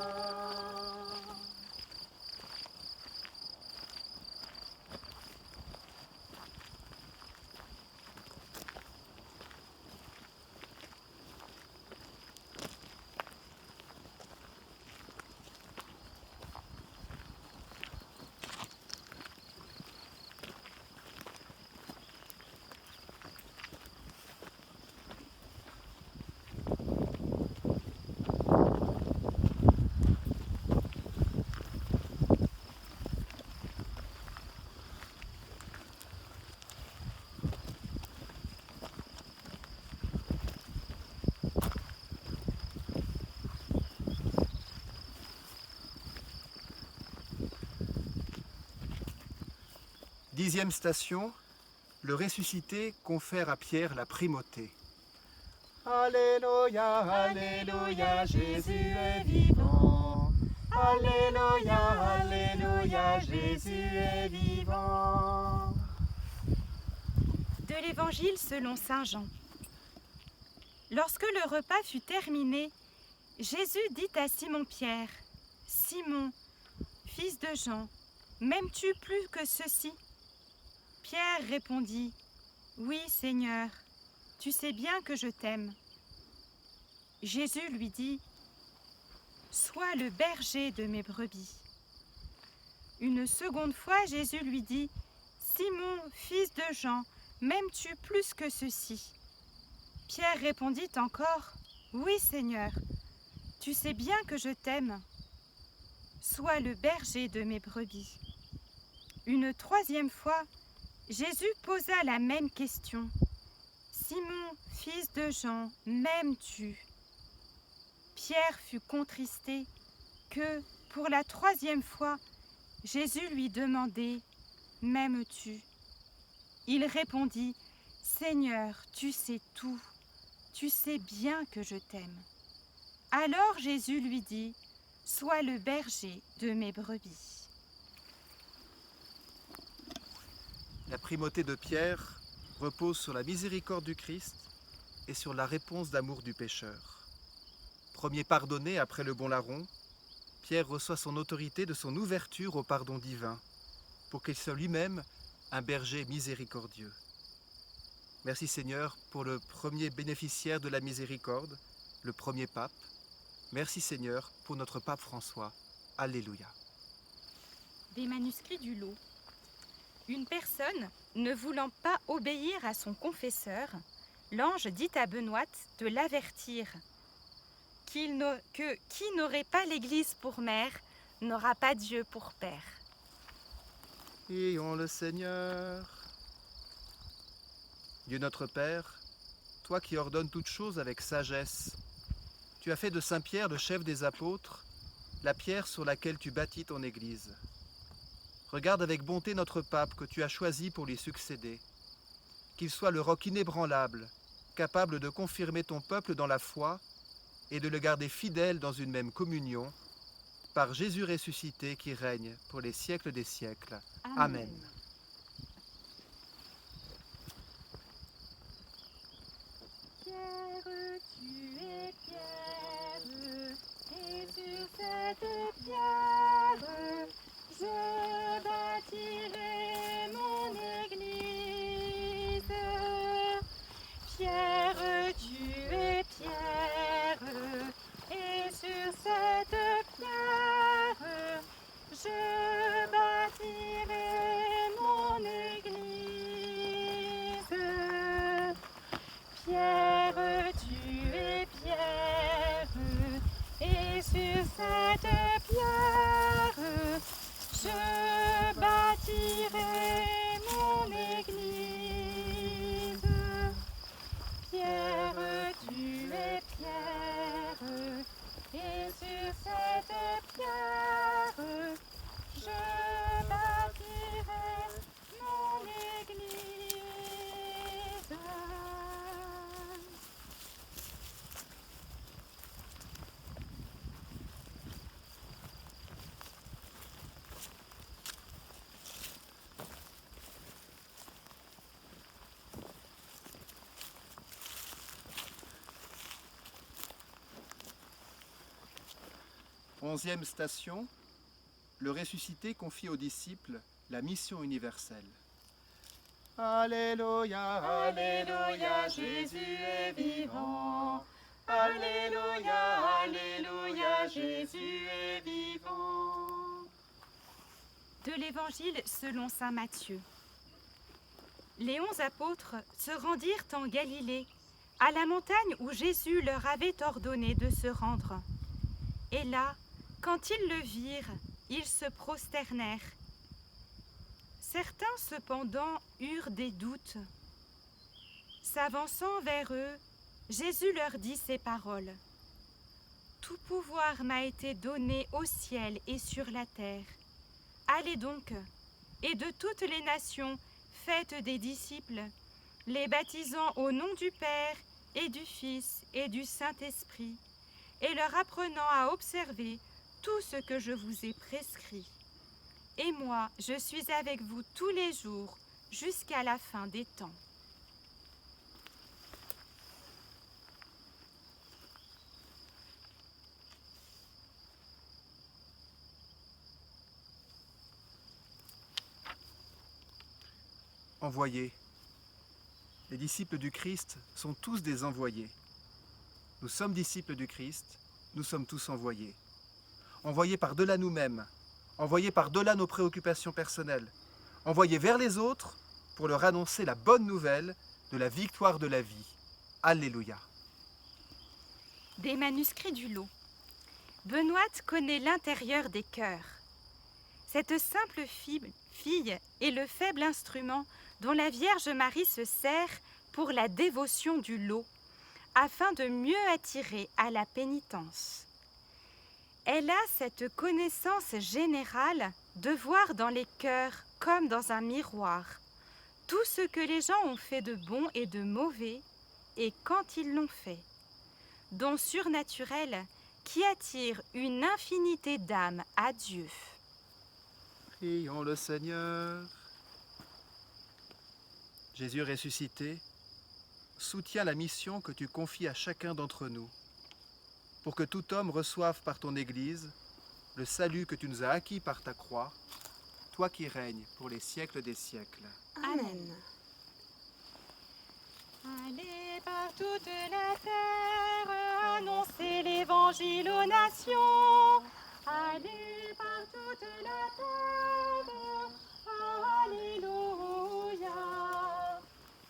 A: Dixième station, le ressuscité confère à Pierre la primauté. Alléluia, Alléluia, Jésus est vivant. Alléluia, Alléluia, Jésus est vivant.
B: De l'Évangile selon saint Jean. Lorsque le repas fut terminé, Jésus dit à Simon-Pierre, « Simon, fils de Jean, m'aimes-tu plus que ceux-ci » Pierre répondit, « Oui, Seigneur, tu sais bien que je t'aime. » Jésus lui dit, « Sois le berger de mes brebis. » Une seconde fois, Jésus lui dit, « Simon, fils de Jean, m'aimes-tu plus que ceci ?» Pierre répondit encore, « Oui, Seigneur, tu sais bien que je t'aime. Sois le berger de mes brebis. » Une troisième fois, Jésus posa la même question. « Simon, fils de Jean, m'aimes-tu » Pierre fut contristé que, pour la troisième fois, Jésus lui demandait « M'aimes-tu » Il répondit « Seigneur, tu sais tout, tu sais bien que je t'aime. » Alors Jésus lui dit « Sois le berger de mes brebis. »
A: La primauté de Pierre repose sur la miséricorde du Christ et sur la réponse d'amour du pécheur. Premier pardonné après le bon larron, Pierre reçoit son autorité de son ouverture au pardon divin, pour qu'il soit lui-même un berger miséricordieux. Merci Seigneur pour le premier bénéficiaire de la miséricorde, le premier pape. Merci Seigneur pour notre pape François. Alléluia.
B: Des manuscrits du lot. Une personne, ne voulant pas obéir à son confesseur, l'ange dit à Benoît de l'avertir que qui n'aurait pas l'Église pour mère n'aura pas Dieu pour père.
A: Prions le Seigneur. Dieu notre Père, toi qui ordonnes toutes choses avec sagesse, tu as fait de Saint Pierre le chef des apôtres, la pierre sur laquelle tu bâtis ton Église. Regarde avec bonté notre pape que tu as choisi pour lui succéder. Qu'il soit le roc inébranlable, capable de confirmer ton peuple dans la foi et de le garder fidèle dans une même communion, par Jésus ressuscité qui règne pour les siècles des siècles. Amen.
B: Pierre, tu es pierre, et sur cette pierre, je bâtirai mon église. Pierre, tu es pierre, et sur cette pierre, je bâtirai mon église. Pierre, tu es pierre, et sur cette pierre, je bâtirai mon église. Pierre, tu es pierre, et sur cette pierre, je bâtirai mon église.
A: Onzième station, le ressuscité confie aux disciples la mission universelle. Alléluia, Alléluia, Jésus est vivant. Alléluia, Alléluia, Jésus est vivant.
B: De l'Évangile selon saint Matthieu. Les 11 apôtres se rendirent en Galilée, à la montagne où Jésus leur avait ordonné de se rendre. Et là, quand ils le virent, ils se prosternèrent. Certains cependant eurent des doutes. S'avançant vers eux, Jésus leur dit ces paroles. « Tout pouvoir m'a été donné au ciel et sur la terre. Allez donc, et de toutes les nations, faites des disciples, les baptisant au nom du Père et du Fils et du Saint-Esprit, et leur apprenant à observer tout ce que je vous ai prescrit. Et moi, je suis avec vous tous les jours, jusqu'à la fin des temps. »
A: Envoyés. Les disciples du Christ sont tous des envoyés. Nous sommes disciples du Christ, nous sommes tous envoyés. Envoyés par-delà nous-mêmes, envoyés par-delà nos préoccupations personnelles, envoyés vers les autres pour leur annoncer la bonne nouvelle de la victoire de la vie. Alléluia.
B: Des manuscrits du lot. Benoît connaît l'intérieur des cœurs. Cette simple fille est le faible instrument dont la Vierge Marie se sert pour la dévotion du lot, afin de mieux attirer à la pénitence. Elle a cette connaissance générale de voir dans les cœurs, comme dans un miroir, tout ce que les gens ont fait de bon et de mauvais, et quand ils l'ont fait. Don surnaturel qui attire une infinité d'âmes à Dieu.
A: Prions le Seigneur. Jésus ressuscité, soutiens la mission que tu confies à chacun d'entre nous, pour que tout homme reçoive par ton Église le salut que tu nous as acquis par ta croix, toi qui règnes pour les siècles des siècles.
C: Amen.
B: Allez par toute la terre, annoncer l'évangile aux nations. Allez par toute la terre, alléluia.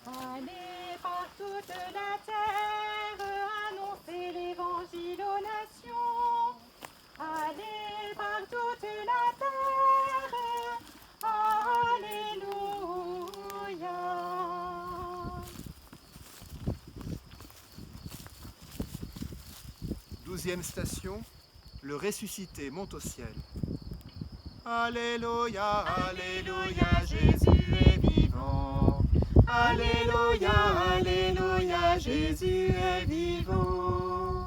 B: Allez par toute la terre, annoncer l'évangile aux nations. Allez par toute la terre, alléluia.
A: 12e station, le ressuscité monte au ciel. Alléluia, Alléluia, Jésus est vivant. Alléluia, Alléluia, Jésus est vivant.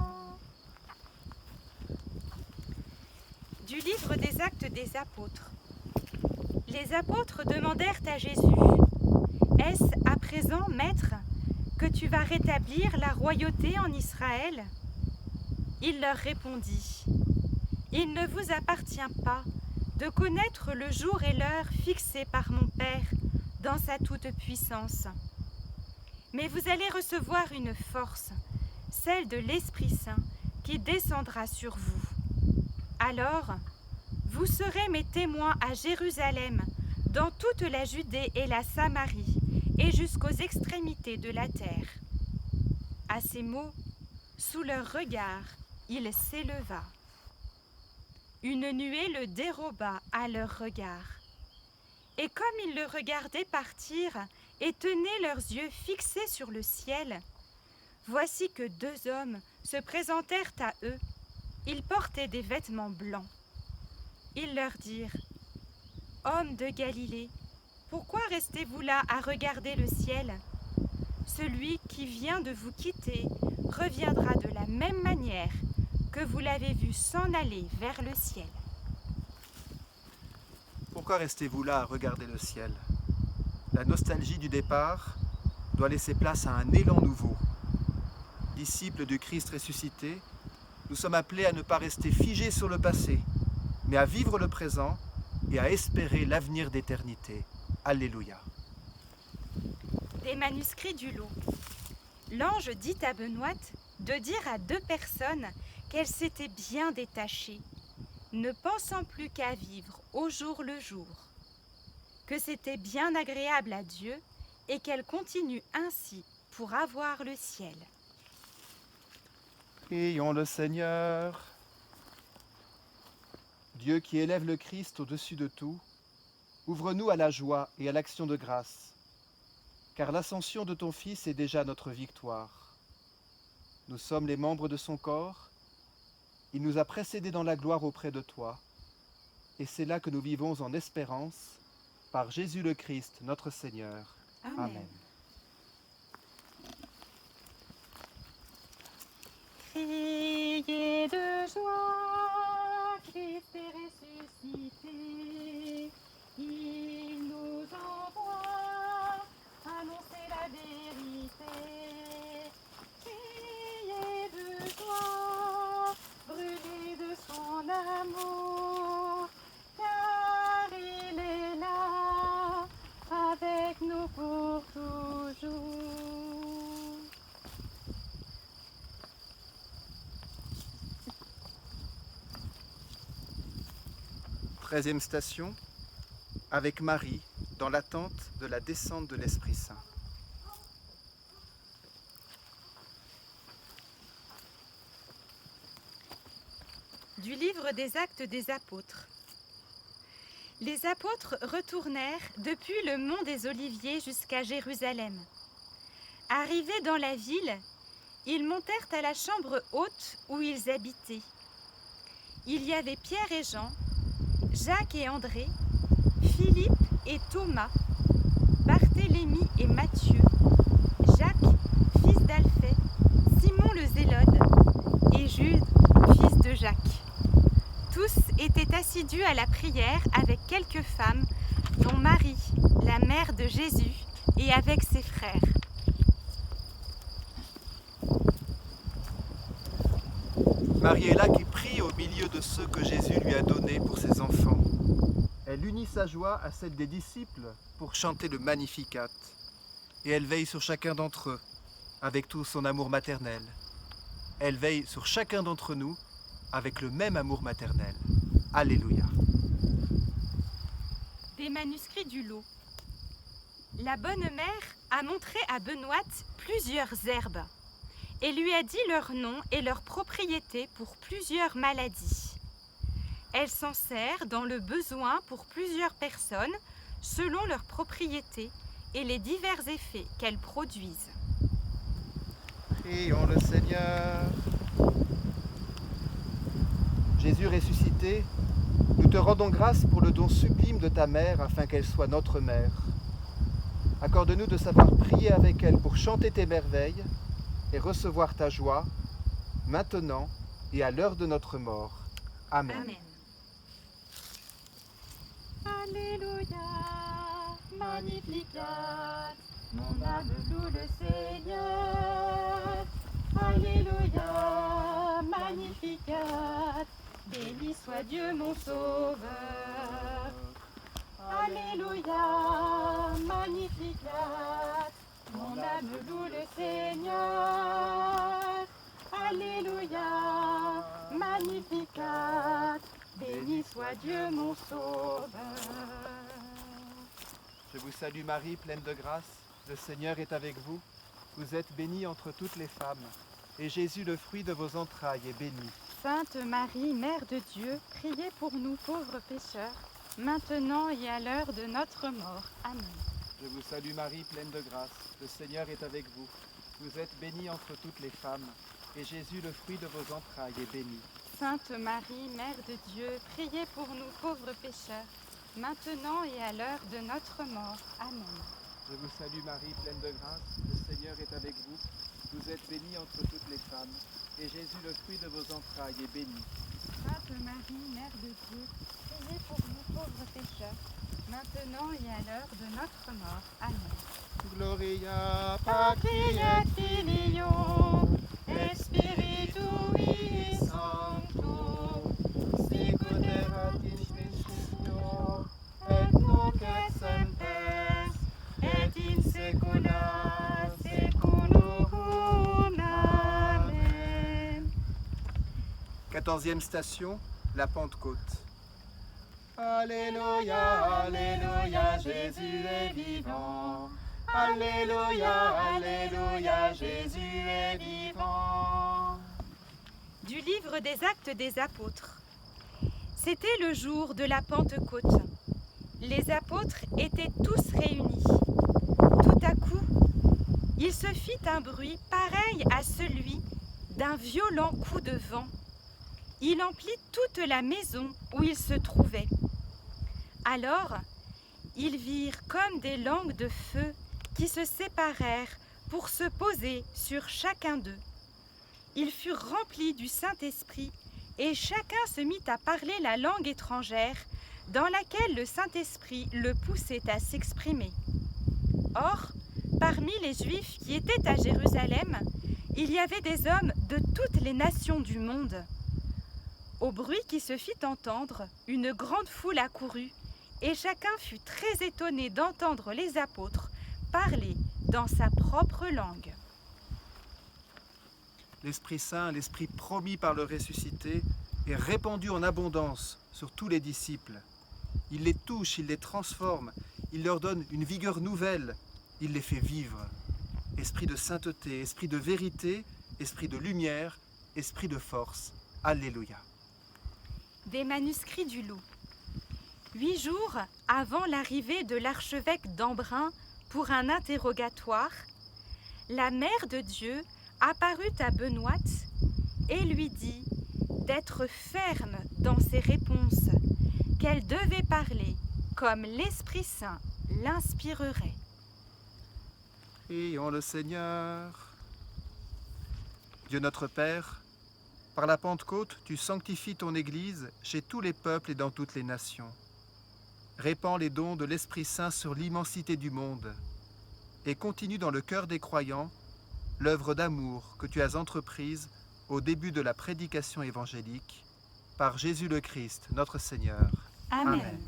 B: Du livre des Actes des Apôtres. Les apôtres demandèrent à Jésus : Est-ce à présent, Maître, que tu vas rétablir la royauté en Israël ? Il leur répondit : Il ne vous appartient pas de connaître le jour et l'heure fixés par mon Père dans sa toute-puissance. Mais vous allez recevoir une force, celle de l'Esprit Saint, qui descendra sur vous. Alors, vous serez mes témoins à Jérusalem, dans toute la Judée et la Samarie, et jusqu'aux extrémités de la terre. À ces mots, sous leur regard, il s'éleva. Une nuée le déroba à leur regard. Et comme ils le regardaient partir et tenaient leurs yeux fixés sur le ciel, voici que 2 hommes se présentèrent à eux. Ils portaient des vêtements blancs. Ils leur dirent : Hommes de Galilée, pourquoi restez-vous là à regarder le ciel ? Celui qui vient de vous quitter reviendra de la même manière que vous l'avez vu s'en aller vers le ciel.
A: Pourquoi restez-vous là à regarder le ciel ? La nostalgie du départ doit laisser place à un élan nouveau. Disciples du Christ ressuscité, nous sommes appelés à ne pas rester figés sur le passé, mais à vivre le présent et à espérer l'avenir d'éternité. Alléluia.
B: Des manuscrits du lot. L'ange dit à Benoît de dire à 2 personnes qu'elle s'était bien détachée, ne pensant plus qu'à vivre au jour le jour, que c'était bien agréable à Dieu et qu'elle continue ainsi pour avoir le ciel.
A: Prions le Seigneur. Dieu qui élève le Christ au-dessus de tout, ouvre-nous à la joie et à l'action de grâce, car l'ascension de ton Fils est déjà notre victoire. Nous sommes les membres de son corps, il nous a précédés dans la gloire auprès de toi, et c'est là que nous vivons en espérance, par Jésus le Christ, notre Seigneur. Amen.
B: Criez de joie, Christ est ressuscité, il nous envoie annoncer la vérité. Criez de joie, brûlez de son amour, car il est là, avec nous pour toujours.
A: 13e station, avec Marie, dans l'attente de la descente de l'Esprit Saint.
B: Du livre des Actes des Apôtres. Les apôtres retournèrent depuis le mont des Oliviers jusqu'à Jérusalem. Arrivés dans la ville, ils montèrent à la chambre haute où ils habitaient. Il y avait Pierre et Jean, Jacques et André, Philippe et Thomas, Barthélemy et Matthieu, Jacques, fils d'Alphée, Simon le Zélode et Jude, fils de Jacques. Tous étaient assidus à la prière avec quelques femmes, dont Marie, la mère de Jésus, et avec ses frères.
A: Marie est là qui prie au milieu de ceux que Jésus lui a donnés pour ses enfants. Elle unit sa joie à celle des disciples pour chanter le Magnificat. Et elle veille sur chacun d'entre eux avec tout son amour maternel. Elle veille sur chacun d'entre nous avec le même amour maternel. Alléluia.
B: Des manuscrits du lot. La bonne mère a montré à Benoît plusieurs herbes et lui a dit leur nom et leurs propriétés pour plusieurs maladies. Elle s'en sert dans le besoin pour plusieurs personnes selon leurs propriétés et les divers effets qu'elles produisent.
A: Prions le Seigneur. Jésus ressuscité, nous te rendons grâce pour le don sublime de ta mère afin qu'elle soit notre mère. Accorde-nous de savoir prier avec elle pour chanter tes merveilles et recevoir ta joie, maintenant et à l'heure de notre mort. Amen.
B: Amen. Alléluia, Magnificat, mon âme loue le Seigneur. Alléluia, Magnificat, béni soit Dieu mon Sauveur. Alléluia, Magnificat, mon âme loue le Seigneur. Alléluia, Magnificat, béni soit Dieu mon Sauveur.
A: Je vous salue Marie, pleine de grâce. Le Seigneur est avec vous. Vous êtes bénie entre toutes les femmes. Et Jésus, le fruit de vos entrailles, est béni.
B: Sainte Marie, Mère de Dieu, priez pour nous pauvres pécheurs, maintenant et à l'heure de notre mort. Amen.
A: Je vous salue Marie, pleine de grâce. Le Seigneur est avec vous. Vous êtes bénie entre toutes les femmes. Et Jésus, le fruit de vos entrailles, est béni.
B: Sainte Marie, Mère de Dieu, priez pour nous pauvres pécheurs, maintenant et à l'heure de notre mort. Amen.
A: Je vous salue Marie, pleine de grâce. Le Seigneur est avec vous. Vous êtes bénie entre toutes les femmes. Et Jésus, le fruit de vos entrailles, est béni.
B: Sainte Marie, Mère de Dieu, priez pour nous pauvres pécheurs, maintenant et à l'heure de notre mort. Amen.
A: Gloria
B: Patri et Filio, et Spiritui Sancto, sicut erat in principio, et nunc et semper, et in saecula saeculorum. Amen.
A: 14e station, la Pentecôte. Alléluia, Alléluia, Jésus est vivant. Alléluia, Alléluia, Jésus est vivant.
B: Du livre des Actes des Apôtres. C'était le jour de la Pentecôte. Les apôtres étaient tous réunis. Tout à coup, il se fit un bruit pareil à celui d'un violent coup de vent. Il emplit toute la maison où ils se trouvaient. Alors, ils virent comme des langues de feu qui se séparèrent pour se poser sur chacun d'eux. Ils furent remplis du Saint-Esprit et chacun se mit à parler la langue étrangère dans laquelle le Saint-Esprit le poussait à s'exprimer. Or, parmi les Juifs qui étaient à Jérusalem, il y avait des hommes de toutes les nations du monde. Au bruit qui se fit entendre, une grande foule accourut, et chacun fut très étonné d'entendre les apôtres parler dans sa propre langue.
A: L'Esprit Saint, l'Esprit promis par le ressuscité, est répandu en abondance sur tous les disciples. Il les touche, il les transforme, il leur donne une vigueur nouvelle, il les fait vivre. Esprit de sainteté, esprit de vérité, esprit de lumière, esprit de force. Alléluia.
B: Des manuscrits du Loup. 8 jours avant l'arrivée de l'archevêque d'Embrun pour un interrogatoire, la mère de Dieu apparut à Benoît et lui dit d'être ferme dans ses réponses, qu'elle devait parler comme l'Esprit Saint l'inspirerait.
A: Prions le Seigneur. Dieu notre Père, par la Pentecôte, tu sanctifies ton Église chez tous les peuples et dans toutes les nations. Répands les dons de l'Esprit Saint sur l'immensité du monde et continue dans le cœur des croyants l'œuvre d'amour que tu as entreprise au début de la prédication évangélique par Jésus le Christ, notre Seigneur.
B: Amen.
A: Amen.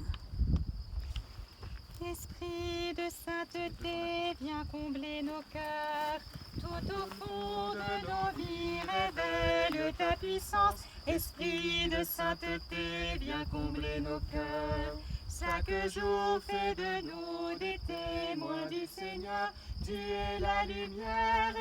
B: Esprit de sainteté, viens combler nos cœurs. Tout au fond de nos vies, révèle ta puissance. Esprit de sainteté, viens combler nos cœurs. Chaque jour fait de nous des témoins du Seigneur. Tu es la lumière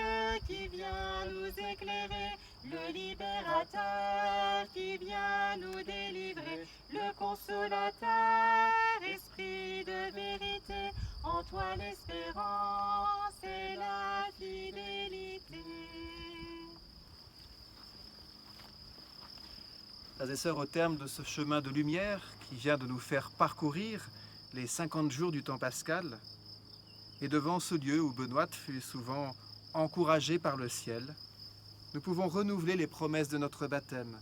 B: qui vient nous éclairer, le libérateur qui vient nous délivrer, le consolateur, esprit de vérité, en toi l'espérance et la fidélité.
A: Frères et sœurs, au terme de ce chemin de lumière qui vient de nous faire parcourir les 50 jours du temps pascal, et devant ce lieu où Benoît fut souvent encouragé par le ciel, nous pouvons renouveler les promesses de notre baptême,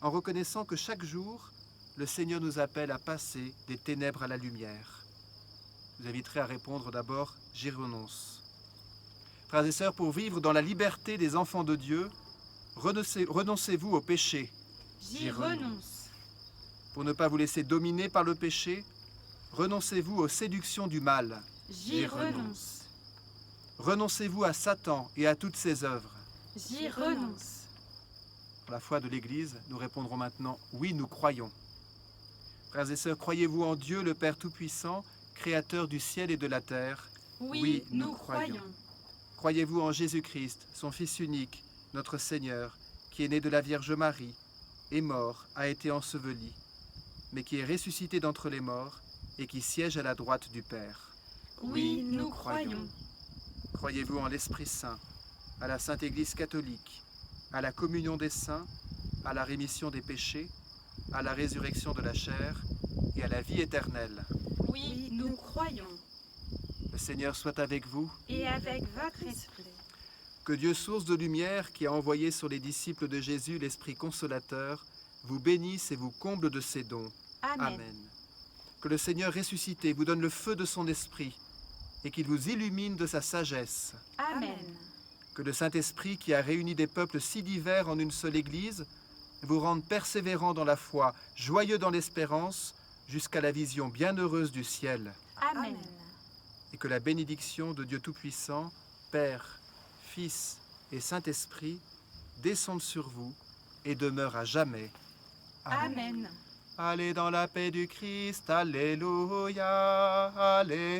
A: en reconnaissant que chaque jour, le Seigneur nous appelle à passer des ténèbres à la lumière. Je vous inviterai à répondre d'abord « J'y renonce ». Frères et sœurs, pour vivre dans la liberté des enfants de Dieu, renoncez-vous au péché.
B: J'y renonce.
A: Pour ne pas vous laisser dominer par le péché, renoncez-vous aux séductions du mal.
B: J'y renonce.
A: Renoncez-vous à Satan et à toutes ses œuvres.
B: J'y renonce.
A: Pour la foi de l'Église, nous répondrons maintenant « Oui, nous croyons ». Frères et sœurs, croyez-vous en Dieu, le Père Tout-Puissant, Créateur du ciel et de la terre?
B: Oui, nous croyons.
A: Croyez-vous en Jésus-Christ, son Fils unique, notre Seigneur, qui est né de la Vierge Marie, est mort, a été enseveli, mais qui est ressuscité d'entre les morts et qui siège à la droite du Père?
B: Oui, nous croyons.
A: Croyez-vous en l'Esprit Saint, à la Sainte Église catholique, à la communion des saints, à la rémission des péchés, à la résurrection de la chair et à la vie éternelle?
B: Oui, nous croyons.
A: Le Seigneur soit avec vous.
B: Et avec votre esprit.
A: Que Dieu, source de lumière, qui a envoyé sur les disciples de Jésus l'Esprit consolateur, vous bénisse et vous comble de ses dons.
B: Amen.
A: Amen. Que le Seigneur ressuscité vous donne le feu de son esprit et qu'il vous illumine de sa sagesse.
B: Amen.
A: Que le Saint-Esprit, qui a réuni des peuples si divers en une seule Église, vous rende persévérants dans la foi, joyeux dans l'espérance, jusqu'à la vision bienheureuse du ciel.
B: Amen.
A: Et que la bénédiction de Dieu Tout-Puissant, Père, Fils et Saint-Esprit, descende sur vous et demeure à jamais.
B: Amen.
A: Allez dans la paix du Christ, Alléluia, Alléluia.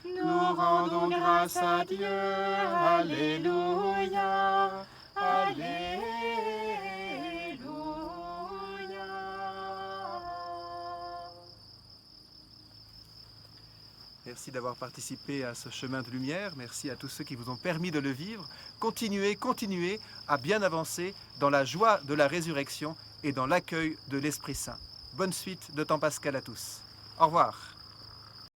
A: Nous rendons grâce à Dieu, Alléluia, Alléluia. Merci d'avoir participé à ce chemin de lumière. Merci à tous ceux qui vous ont permis de le vivre. Continuez à bien avancer dans la joie de la résurrection et dans l'accueil de l'Esprit Saint. Bonne suite de temps pascal à tous. Au revoir.